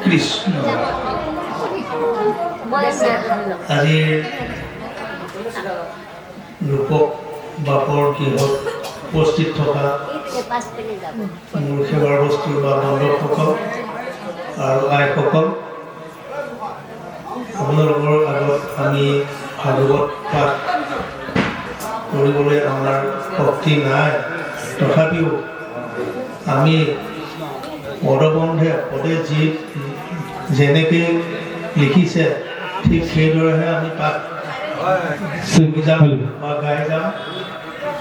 কৃষ্ণ আজিৰ ৰূপক বাপৰ গৃহত উপস্থিত থকা মোৰ সেৱাৰ বস্তু বা বন্ধুসকল আৰু আইসকল, আপোনালোকৰ আগত আমি ভাগৱত পাঠ কৰিবলৈ আমাৰ শক্তি নাই, তথাপিও আমি পদবন্ধে পদে যি যেনেকৈ লিখিছে ঠিক সেইদৰেহে আমি পাঠ চুকি যাম বা গাই যাম।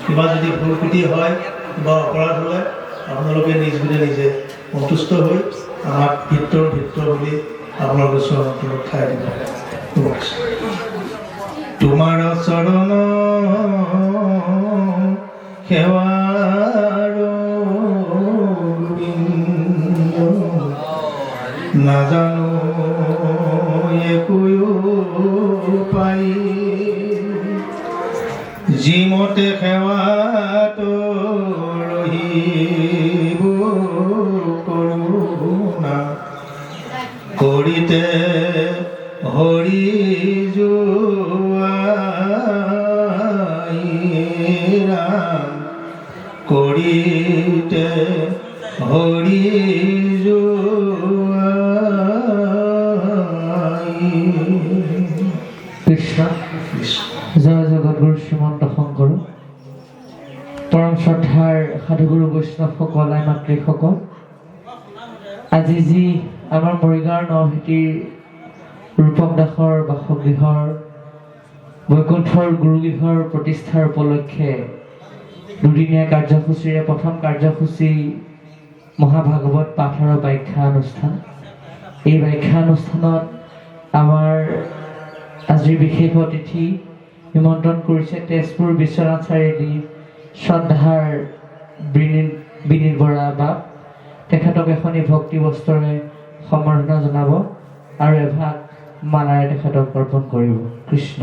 কিবা যদি ভুল ক্ৰুটি হয় বা অপৰাধ হ'লে আপোনালোকে নিজ বুলি নিজে সন্তুষ্ট হৈ আমাক ভিতৰ বুলি আপোনালোকে চৰণত ঠাই দিব। তোমাৰ চৰণ সেৱাৰ নাজানো একো পাই, যিমতে সেৱাটো ৰহিব কৰোণা কৰিতে হৰি যোৱাই ৰাম কৰিতে হৰি কৃষ্ণ। জয় জগতগুৰু শ্ৰীমন্ত শংকৰ, পৰম শ্ৰদ্ধাৰ সাধুগুৰু বৈষ্ণৱসকল, আই মাতৃসকল, আজি যি আমাৰ মৰিগাঁৱৰ নভেটিৰ ৰূপক দাসৰ বাসগৃহৰ বৈকুণ্ঠৰ গুৰুগৃহৰ প্ৰতিষ্ঠাৰ উপলক্ষে দুদিনীয়া কাৰ্যসূচীৰে প্ৰথম কাৰ্যসূচী মহাভাগৱত পাঠ আৰু ব্যাখ্যা অনুষ্ঠান। এই ব্যাখ্যা অনুষ্ঠানত আমাৰ আজিৰ বিশেষ অতিথি নিমন্ত্ৰণ কৰিছে তেজপুৰ বিশ্বনাথ চাৰিআলি শ্ৰদ্ধাৰ বিনীত বৰা বাপ। তেখেতক এখনি ভক্তি বস্ত্ৰৰে সম্বৰ্ধনা জনাব আৰু এভাগ মালাৰে তেখেতক অৰ্পণ কৰিব। কৃষ্ণ।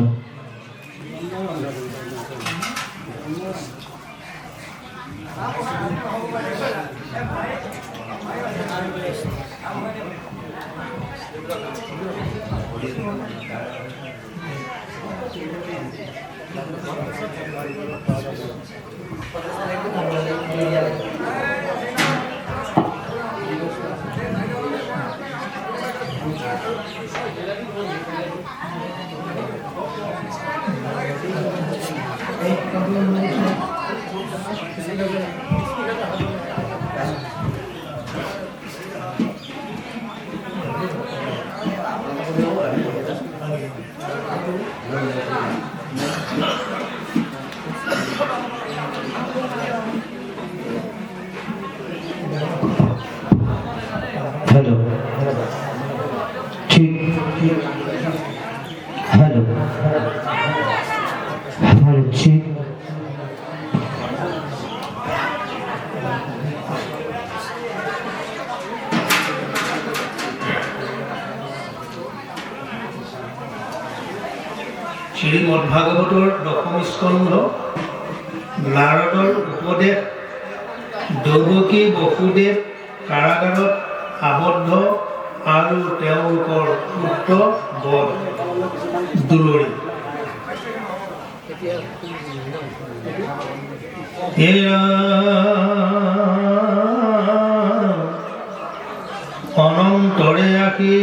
हेलो ठीक, हेलो हेलो ठीक। শ্ৰীমদ ভাগৱতৰ দশম স্কন্ধ নাৰদৰ উপদেশ। দৈৱকী বসুদেৱ কাৰাগাৰত আবদ্ধ আৰু তেওঁলোকৰ পুত্ৰ বধ দুলৰি। অনন্তৰে আশী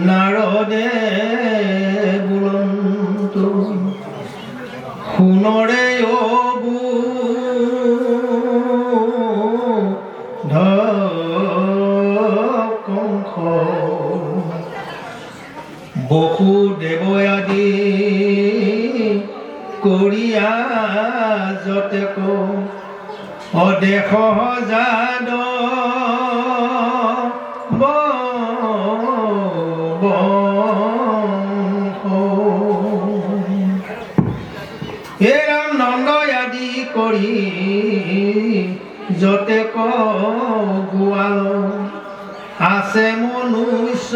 নাৰদে বুলন্ত সোণৰে কংস বসুদেৱ আদি কৰিয়া যতেক অদেশ জান হে ৰাম নন্দ আদি কৰি যতেক গোৱাল আছে মনুষ্য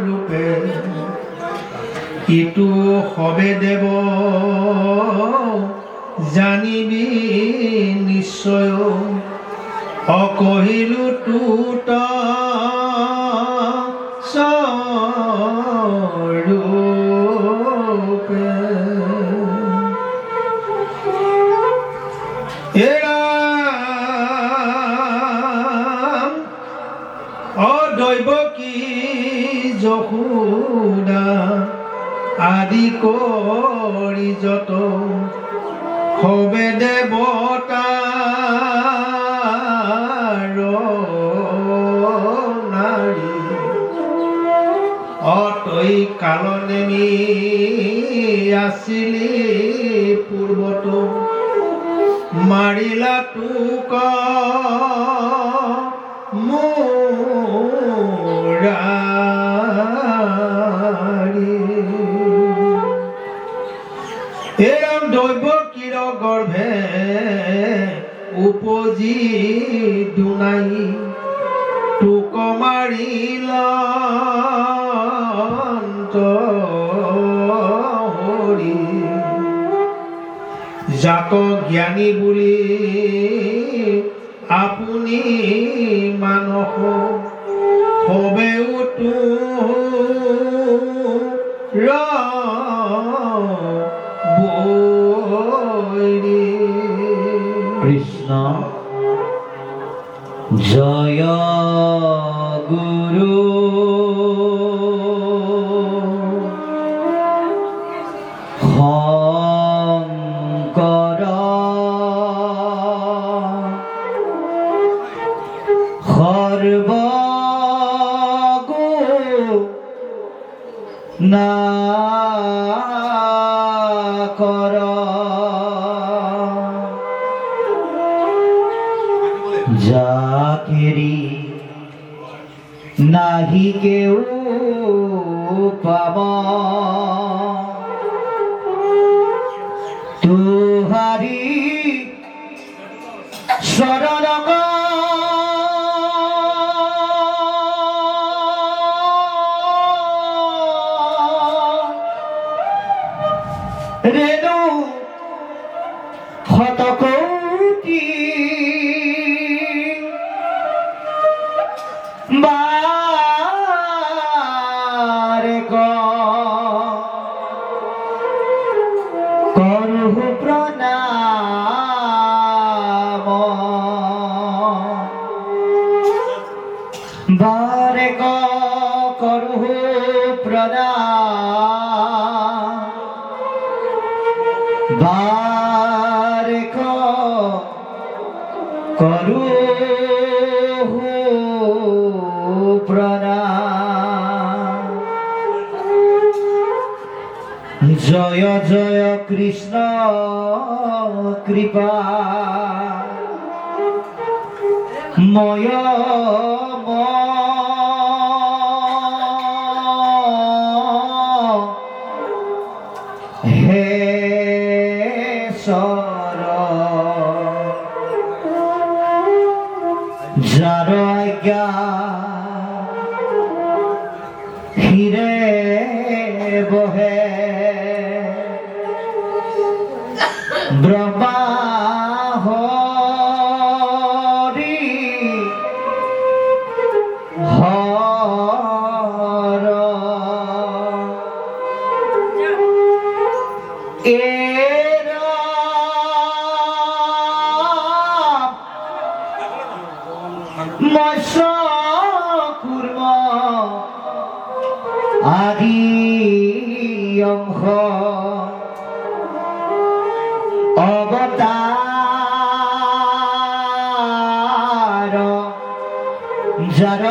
ৰূপে ইটো সবে দেৱ জানিবি নিশ্চয় অকহিলো টুট স্বৰূপে এৰাম অদৈৱকী যশোদা আদি কৰি যত হবে দেৱতাৰ নাৰী অতৈ কালনেমি আছিলি পূৰ্বতো মাৰিলা তোক মুৰাৰী এৰাম দৈৱকীৰ গৰ্ভে উপজি দুনাই তোক মাৰিল হৰি যাক জ্ঞানী বুলি আপুনি মানস হবেও তোৰ বৈৰী কৃষ্ণ জয় গুৰু শংকৰ সৰ্বগুণাকৰ যাকেৰি নাহি কেউ পাব তুহারি শরণ রেণু শতকৌটি বারে করহু প্রণাম বারে করহু প্রণাম বারে করু প্রণাম জয় জয় কৃষ্ণ কৃপা ময় হে সর যার আজ্ঞা হিরে বহে ব্রহ্মা হরি হর এরা মৎস্য কুর্ম আদি অংশ অবতার যার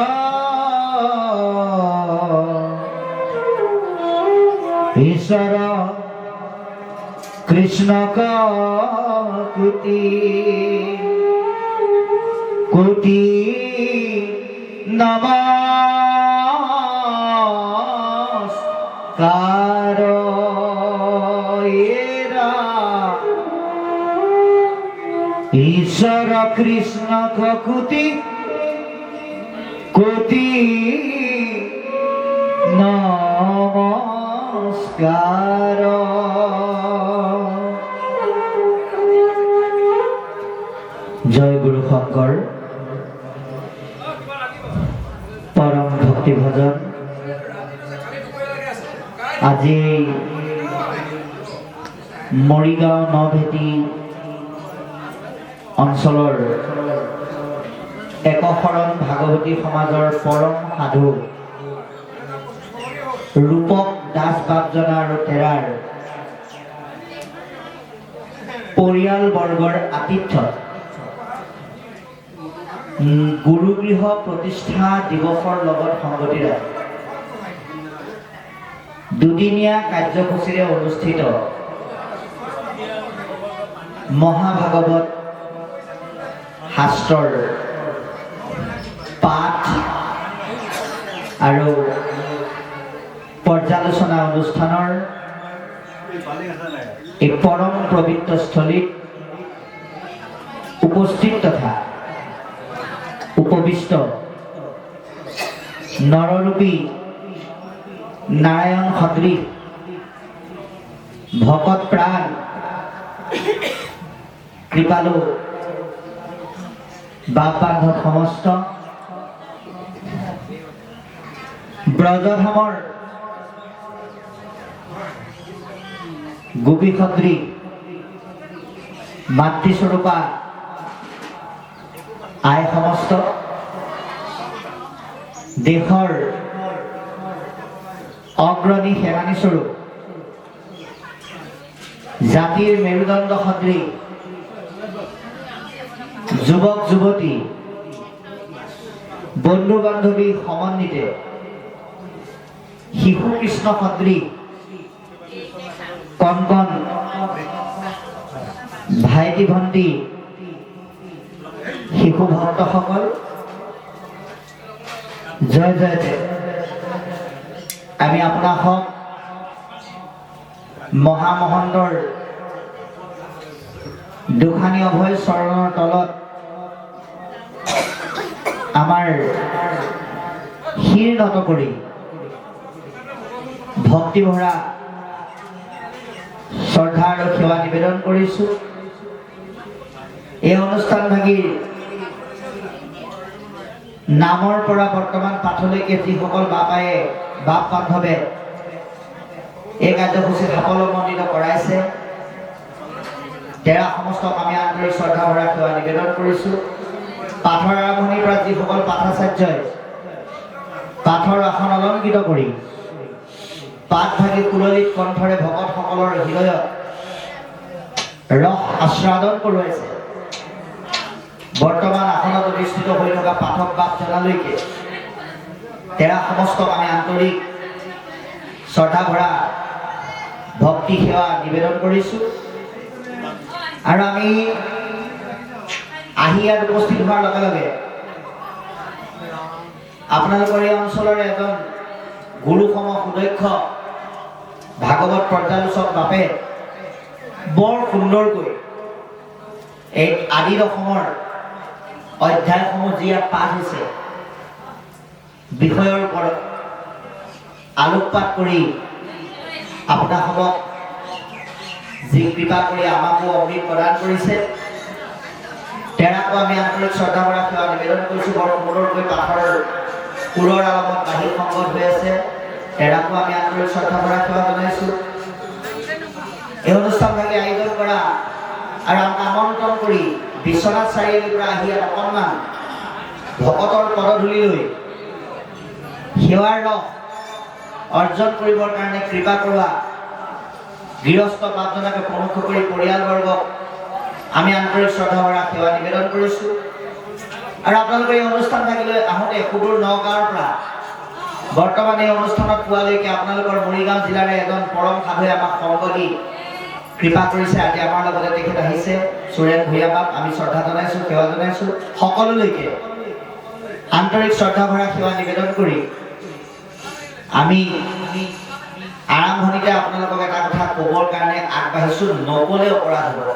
ঈশ্বর কৃষ্ণ কোটি কোটি নমস্কার এরা ঈশ্বর কৃষ্ণ কোটি কোটি নমস্কার জয় গুরু শংকৰ পৰম ভক্তি ভজন আজি মৰিগাঁও নভেটি অঞ্চলৰ একশৰণ ভাগৱতী সমাজৰ পৰম সাধু ৰূপক দাস বাপজনা আৰু তেৰাৰ পৰিয়ালবৰ্গৰ আতিথ্যত গুৰুগৃহ প্ৰতিষ্ঠা দিৱসৰ লগত সংগতি ৰাখি দুদিনীয়া কাৰ্যসূচীৰে অনুষ্ঠিত মহাভাগৱত শাস্ত্ৰৰ পাঠ আৰু পৰ্যালোচনা অনুষ্ঠানৰ এই পৰম পবিত্ৰ স্থলীত উপস্থিত তথা উপবিষ্ট নৰৰূপী নাৰায়ণ সদৃশ ভকত প্ৰাণ কৃপালু বাপ বান্ধৱ সমস্ত ব্ৰজধামৰ গোপী সদৃশ মাতৃস্বৰূপা আই সমস্ত দেশৰ অগ্ৰণী সেনানী স্বৰূপ জাতিৰ মেৰুদণ্ড সদৃশ যুৱক যুৱতী বন্ধু বান্ধৱী সমন্বিতে শিশু কৃষ্ণ সদৃশ কণ কণ ভাইটি ভণ্টি শিশু ভক্তসকল জয় জয় জয় আমি আপোনাক মহামহন্তৰ দুখানী অভয় চৰণৰ তলত আমাৰ শিৰ নত কৰি ভক্তি ভৰা শ্ৰদ্ধা আৰু সেৱা নিবেদন কৰিছোঁ। এই অনুষ্ঠান ভাগি নামৰ পৰা বৰ্তমান পাঠলৈকে যিসকল বাপায়ে বাপ বান্ধৱে এই কাৰ্যসূচীত সাফল্যমণ্ডিত কৰাইছে তেৰা সমস্তক আমি আন্তৰিক শ্ৰদ্ধা ভৰা সেৱা নিবেদন কৰিছোঁ। পাঠৰ আৰম্ভণিৰ পৰা যিসকল পাঠাচাৰ্যই পাঠৰ আসন অলংকৃত কৰি পাঠ ভাগি কুললিত কণ্ঠৰে ভকতসকলৰ হৃদয়ত ৰস আস্বাদন কৰোৱাইছে, বৰ্তমান আসনত অধিষ্ঠিত হৈ থকা পাঠক বাপজনালৈকে তেৰা সমস্তক আমি আন্তৰিক শ্ৰদ্ধা ভৰা ভক্তি সেৱা নিবেদন কৰিছোঁ। আৰু আমি আহি ইয়াত উপস্থিত হোৱাৰ লগে লগে আপোনালোকৰ এই অঞ্চলৰে এজন গুৰুসম সুদক্ষ ভাগৱত পৰ্যালোচক বাপে বৰ সুন্দৰকৈ এই আদি দশমৰ অধ্যায়সমূহ যি ইয়াত পাঠ হৈছে বিষয়ৰ ওপৰত আলোকপাত কৰি আপোনাসকলক যি কৃপা কৰি আমাকো অমৃত প্ৰদান কৰিছে তেৰাকো আমি আন্তৰিক শ্ৰদ্ধা ভৰা সেৱা নিবেদন কৰিছোঁ। বৰ সুন্দৰকৈ পাঠৰ সুৰৰ আলমত বাহিৰ সংগত হৈ আছে, তেৰাকো আমি আন্তৰিক শ্ৰদ্ধা ভৰা সেৱা জনাইছোঁ। এই অনুষ্ঠান ভাগে আয়োজন কৰা আৰু আমন্ত্ৰণ কৰি বিশ্বনাথ চাৰিআলিৰ পৰা আহি ইয়াত অকণমান ভকতৰ পদধূলিলৈ সেৱাৰ ৰস অৰ্জন কৰিবৰ কাৰণে কৃপা কৰোৱা গৃহস্থ বাপজনাকে প্ৰমুখ কৰি পৰিয়ালবৰ্গক আমি আন্তৰিক শ্ৰদ্ধা ভৰা সেৱা নিবেদন কৰিছোঁ। আৰু আপোনালোকে এই অনুষ্ঠান থাকিলৈ আহোঁতে সুদূৰ নগাঁৱৰ পৰা বৰ্তমান এই অনুষ্ঠানত পোৱালৈকে আপোনালোকৰ মৰিগাঁও জিলাৰে এজন পৰম সাধুৱে আমাক সংগ দি কৃপা কৰিছে। আজি আমাৰ লগতে তেখেত আহিছে সুৰেন ভূঞা বাপ, আমি শ্ৰদ্ধা জনাইছোঁ সেৱা জনাইছোঁ। সকলোলৈকে আন্তৰিক শ্ৰদ্ধা ভৰা সেৱা নিবেদন কৰি আমি আৰম্ভণিতে আপোনালোকক এটা কথা ক'বৰ কাৰণে আগবাঢ়িছোঁ, নক'লে অপৰাধ হ'ব।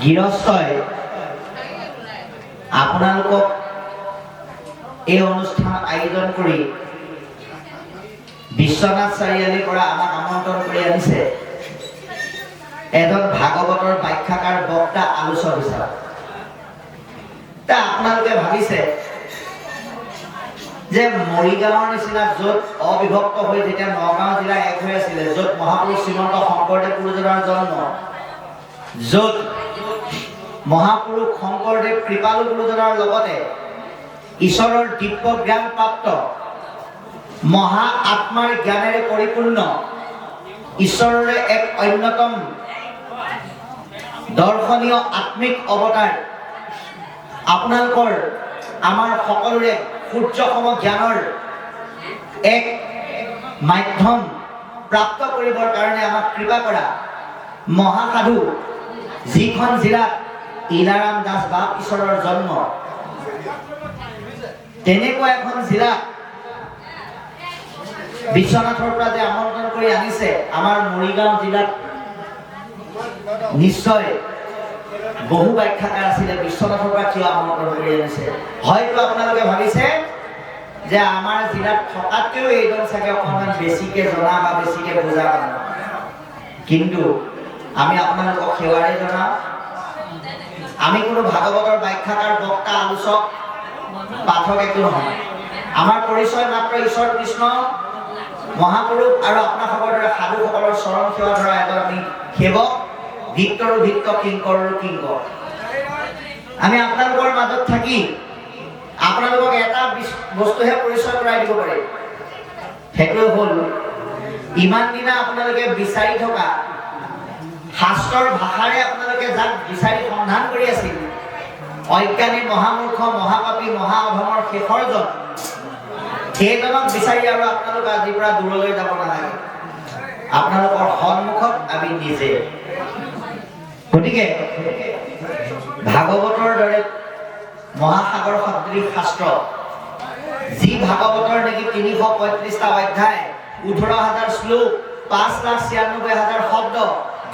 গৃহস্থই আপোনালোকক এই অনুষ্ঠান আয়োজন কৰি বিশ্বনাথ চাৰিআলিৰ পৰা আমাক আমন্ত্ৰণ কৰি আনিছে। এজন ভাগৱতৰ ব্যাখ্যাকাৰ বক্তা আলোচক হিচাপে তা আপোনালোকে ভাবিছে যে মৰিগাঁৱৰ নিচিনা য'ত অবিভক্ত হৈ যেতিয়া নগাঁও জিলা এক হৈ আছিলে, য'ত মহাপুৰুষ শ্ৰীমন্ত শংকৰদেৱ গুৰুজনাৰ জন্ম, য'ত মহাপুৰুষ শংকৰদেৱ কৃপালু গুৰুজনাৰ লগতে ঈশ্বৰৰ দিব্য জ্ঞান প্ৰাপ্ত মহা আত্মাৰ জ্ঞানেৰে পৰিপূৰ্ণ ঈশ্বৰৰে এক অন্যতম দৰ্শনীয় আত্মিক অৱতাৰ আপোনালোকৰ আমাৰ সকলোৰে সূৰ্যসম জ্ঞানৰ এক মাধ্যম প্ৰাপ্ত কৰিবৰ কাৰণে আমাক কৃপা কৰা মহাসাধু, যিখন জিলাত ইলাৰাম দাস বাপ ঈশ্বৰৰ জন্ম, তেনেকুৱা এখন জিলাত বিশ্বনাথৰ পৰা যে আমন্ত্ৰণ কৰি আনিছে আমাৰ মৰিগাঁও জিলাত নিশ্চয় বহু ব্যাখ্যাকাৰ আছিলে। বিশ্বনাথৰ পৰা কিয় আমন্ত্ৰণ কৰি আনিছে? হয়তো আপোনালোকে ভাবিছে যে আমাৰ জিলাত থকাতকৈও এইজন চাগে অকণমান বেছিকে জনা বা বেছিকে বুজা মানুহ, কিন্তু আমি আপোনালোকক সেৱাৰে জনাওঁ, আমি কোনো ভাগৱতৰ ব্যাখ্যাকাৰ বক্তা আলোচক পাঠক একো নহয়। আমাৰ পৰিচয় মাত্ৰ ঈশ্বৰ কৃষ্ণ মহাপুৰুষ আৰু আপোনালোকৰ দৰে সাধুসকলৰ চৰণ সেৱা ধৰা এজন আমি সেৱক, ভিক্তৰো ভিক্ত, কিংকৰৰো কিংকৰ। আমি আপোনালোকৰ মাজত থাকি আপোনালোকক এটা বস্তুহে পৰিচয় কৰাই দিব পাৰিম, সেইটো হ'ল ইমান দিনা আপোনালোকে বিচাৰি থকা শাস্ত্ৰৰ ভাষাৰে আপোনালোকে যাক বিচাৰি সন্ধান কৰি আছিল, অজ্ঞানী, মহামূৰ্খ, মহাপাপী, মহা অধমৰ শেষৰজন, সেইজনক বিচাৰি আৰু আপোনালোক আজিৰ পৰা দূৰলৈ যাব নালাগে। আপোনালোকৰ সন্মুখত আমি নিজে। গতিকে ভাগৱতৰ দৰে মহাসাগৰ সদৃশ শাস্ত্ৰ, যি ভাগৱতৰ নেকি ৩৩৫টা অধ্যায়, ১৮,০০০ শ্লোক, ৫,৯৬,০০০ শব্দ,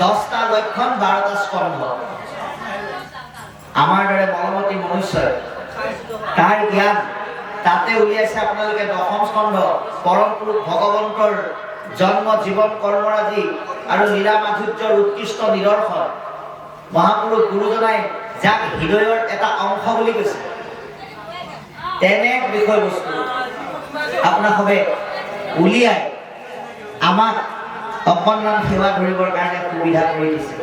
10টা লক্ষণ, 12টা স্কন্ধ, আমাৰ দৰে মলমতী মনুষ্যই তাৰ জ্ঞান তাতে উলিয়াইছে। আপোনালোকে 10ম স্কন্ধ, পৰম পুৰুষ ভগৱন্তৰ জন্ম, জীৱন, কৰ্মৰাজি আৰু লীলা মাধুৰ্যৰ উৎকৃষ্ট নিদৰ্শন, মহাপুৰুষ গুৰুজনাই যাক হৃদয়ৰ এটা অংশ বুলি কৈছে, তেনে বিষয়বস্তু আপোনালোকে উলিয়াই আমাক অকণমান সেৱা ধৰিবৰ কাৰণে সুবিধা কৰি দিছে।